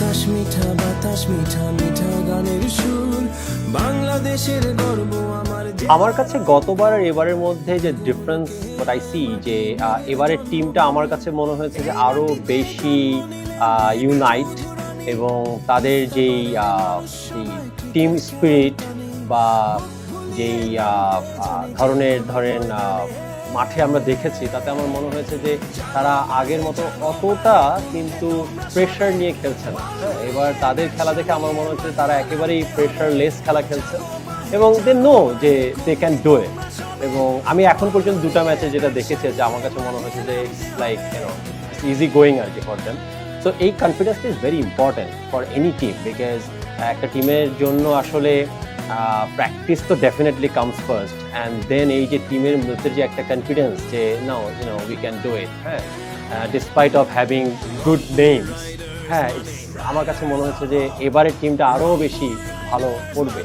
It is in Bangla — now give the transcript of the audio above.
আকাশ মিঠা বাতাস মিঠা মিঠা গানের সুর বাংলাদেশের গর্ব আমার কাছে গতবার আর এবারের মধ্যে যে ডিফারেন্স বাট আই সি যে এবারের টিমটা আমার কাছে মনে হয়েছে যে আরো বেশি ইউনাইট এবং তাদের যেই টিম স্পিরিট বা যেই ধরেন মাঠে আমরা দেখেছি তাতে আমার মনে হয়েছে যে তারা আগের মতো অতটা কিন্তু প্রেশার নিয়ে খেলছে না। এবার তাদের খেলা দেখে আমার মনে হচ্ছে তারা একেবারেই প্রেশারলেস খেলা খেলছে এবং দে নো যে দে ক্যান ডু ইট। এবং আমি এখন পর্যন্ত দুটো ম্যাচে যেটা দেখেছি যে আমার কাছে মনে হচ্ছে যে ইটস লাইক ইজি গোয়িং আর কি ফর দেম। সো এই কনফিডেন্সটা is very important for any team, because একটা টিমের জন্য আসলে প্র্যাকটিস তো definitely comes first and then এই যে টিমের মধ্যে যে একটা কনফিডেন্স যে now we can do it, হ্যাঁ, despite of having good names, হ্যাঁ, আমার কাছে মনে হচ্ছে যে এবারের টিমটা আরও বেশি ভালো করবে।